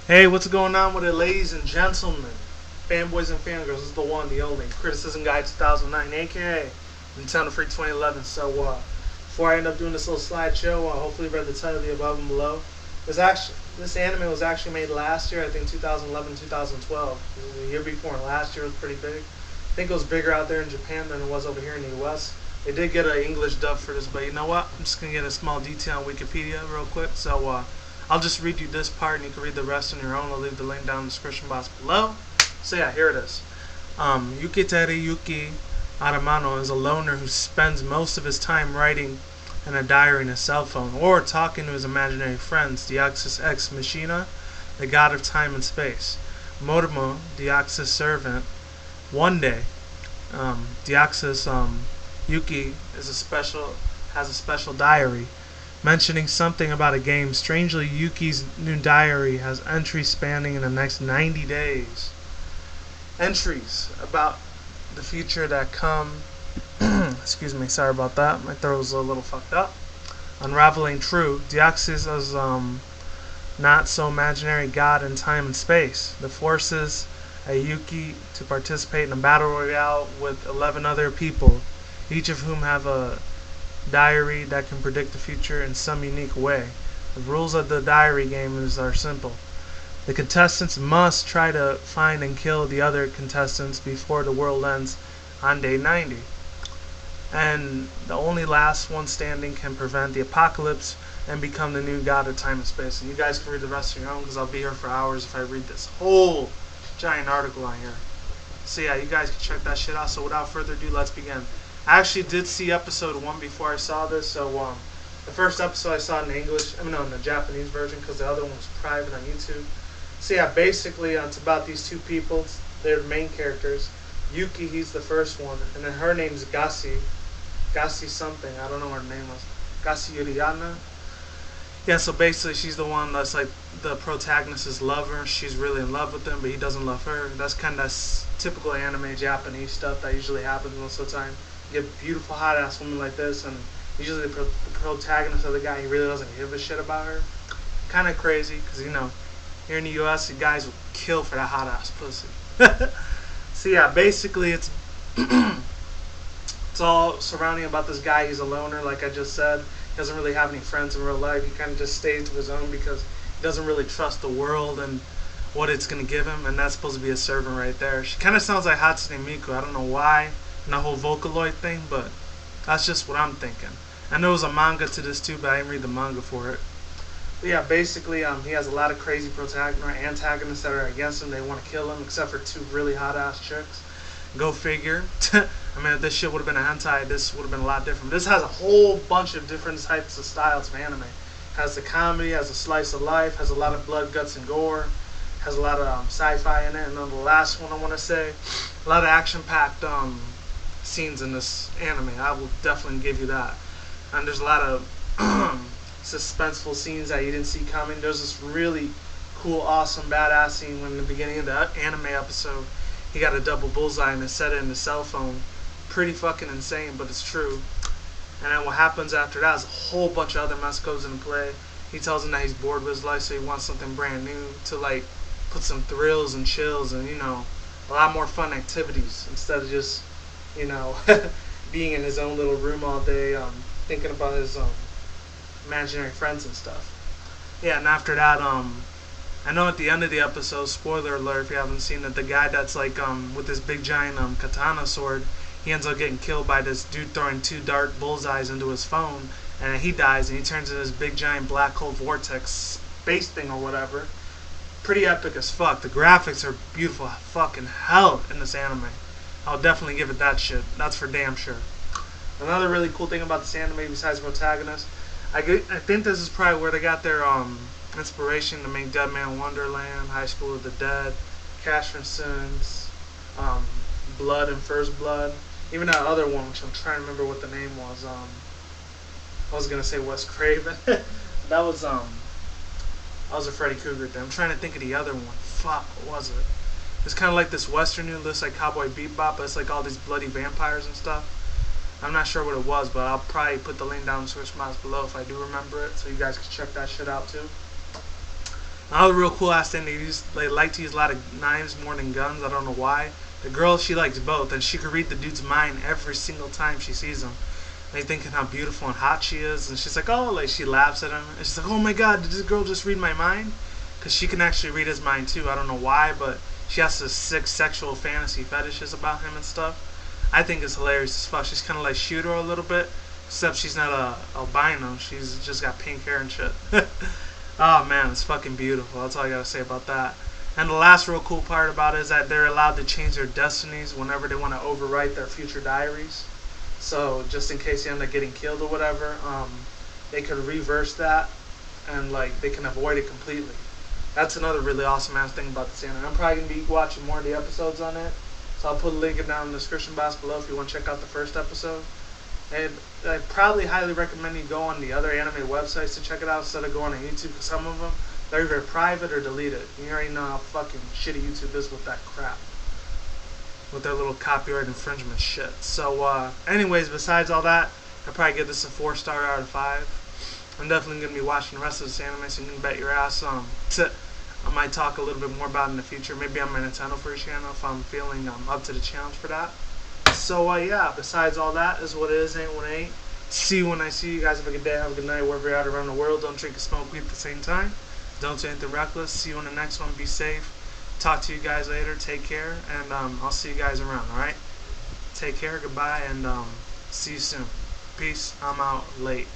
Hey, what's going on with it, ladies and gentlemen? Fanboys and fangirls, this is the one, the only Criticism Guide 2009, aka Nintendofreak2011. Before I end up doing this little slideshow, hopefully you read the title of the above and below. This anime was actually made last year, I think 2011, 2012. The year before and last year was pretty big. I think it was bigger out there in Japan than it was over here in the US. They did get an English dub for this, but you know what? I'm just going to get a small detail on Wikipedia real quick. I'll just read you this part and you can read the rest on your own. I'll leave the link down in the description box below. So yeah, here it is. Yukiteri Yuki Aramano is a loner who spends most of his time writing in a diary in a cell phone or talking to his imaginary friends, Deoxys Ex Machina, the god of time and space. Motomo, Deoxys' servant. One day, Deoxys Yuki has a special diary mentioning something about a game. Strangely, Yuki's new diary has entries spanning in the next 90 days. Entries about the future that come. Excuse me, sorry about that. My throat was a little fucked up. Unraveling true. Deoxys is not so imaginary god in time and space. The forces a Yuki to participate in a battle royale with 11 other people, each of whom have a diary that can predict the future in some unique way. The rules of the diary game are simple. The contestants must try to find and kill the other contestants before the world ends on day 90. And the only last one standing can prevent the apocalypse and become the new god of time and space. And you guys can read the rest on your own because I'll be here for hours if I read this whole giant article on here. So yeah, you guys can check that shit out. So without further ado, let's begin. I actually did see episode 1 before I saw this, so the first episode I saw in English, in the Japanese version, because the other one was private on YouTube. So yeah, basically it's about these two people. They're the main characters. Yuki, he's the first one, and then her name's Gasi something, I don't know what her name was. Gasi Yuriana. Yeah, so basically she's the one that's like the protagonist's lover. She's really in love with him, but he doesn't love her. That's kind of typical anime Japanese stuff that usually happens most of the time. You get beautiful hot ass women like this, and usually the protagonist of the guy, he really doesn't give a shit about her. Kind of crazy, because here in the US, the guys will kill for that hot ass pussy. So yeah, basically it's it's all surrounding about this guy. He's a loner, like I just said. He doesn't really have any friends in real life. He kind of just stays to his own because he doesn't really trust the world and what it's gonna give him. And that's supposed to be a servant right there. She kind of sounds like Hatsune Miku. I don't know why. And the whole Vocaloid thing, but that's just what I'm thinking. I know there's a manga to this too, but I didn't read the manga for it. But yeah, basically, he has a lot of crazy antagonists that are against him. They want to kill him, except for two really hot ass chicks. Go figure. I mean, if this shit would have been a hentai, this would have been a lot different. This has a whole bunch of different types of styles of anime. Has the comedy, has a slice of life, has a lot of blood, guts, and gore. Has a lot of sci-fi in it. And then the last one I want to say, a lot of action-packed scenes in this anime. I will definitely give you that. And there's a lot of suspenseful scenes that you didn't see coming. There's this really cool, awesome, badass scene when in the beginning of the anime episode he got a double bullseye and set it in the cell phone. Pretty fucking insane, but it's true. And then what happens after that is a whole bunch of other mess goes into play. He tells him that he's bored with his life, so he wants something brand new to like put some thrills and chills and a lot more fun activities instead of just being in his own little room all day, thinking about his imaginary friends and stuff. Yeah, and after that, I know at the end of the episode, spoiler alert if you haven't seen it, the guy that's like with this big giant katana sword, he ends up getting killed by this dude throwing two dark bullseyes into his phone, and he dies, and he turns into this big giant black hole vortex space thing or whatever. Pretty epic as fuck. The graphics are beautiful fucking hell in this anime. I'll definitely give it that shit. That's for damn sure. Another really cool thing about this anime, besides the protagonist, I think this is probably where they got their inspiration to make Dead Man Wonderland, High School of the Dead, Casshers, Blood and First Blood. Even that other one, which I'm trying to remember what the name was. I was gonna say Wes Craven. that was a Freddy Krueger thing. I'm trying to think of the other one. Fuck, what was it? It's kind of like this western, looks like Cowboy Bebop, but it's like all these bloody vampires and stuff. I'm not sure what it was, but I'll probably put the link down in the description box below if I do remember it, so you guys can check that shit out too. Another real cool ass thing, they like to use a lot of knives more than guns. I don't know why. The girl, she likes both, and she could read the dude's mind every single time she sees him. They thinking how beautiful and hot she is, and she's like, oh, like she laughs at him, and she's like, oh my god, did this girl just read my mind? Because she can actually read his mind too. I don't know why, but she has this sick sexual fantasy fetishes about him and stuff. I think it's hilarious as fuck. She's kind of like Shooter a little bit, except she's not a albino. She's just got pink hair and shit. Oh man, it's fucking beautiful. That's all I gotta say about that. And the last real cool part about it is that they're allowed to change their destinies whenever they want to overwrite their future diaries. So just in case they end up getting killed or whatever, they could reverse that and like they can avoid it completely. That's another really awesome ass thing about this anime. I'm probably gonna be watching more of the episodes on it, so I'll put a link down in the description box below if you want to check out the first episode. And I probably highly recommend you go on the other anime websites to check it out instead of going on YouTube, because some of them, they're either private or deleted. You already know how fucking shitty YouTube is with that crap, with their little copyright infringement shit. So anyways, besides all that, I'd probably give this a 4-star out of 5. I'm definitely going to be watching the rest of this anime, so you can bet your ass I might talk a little bit more about it in the future, maybe on my Nintendo Freak channel if I'm feeling up to the challenge for that. So yeah, besides all that is what it is, ain't what it ain't. See you when I see you guys. Have a good day, have a good night, wherever you're at around the world. Don't drink and smoke weed at the same time. Don't do anything reckless. See you on the next one. Be safe. Talk to you guys later. Take care, and I'll see you guys around, alright? Take care, goodbye, and see you soon. Peace. I'm out late.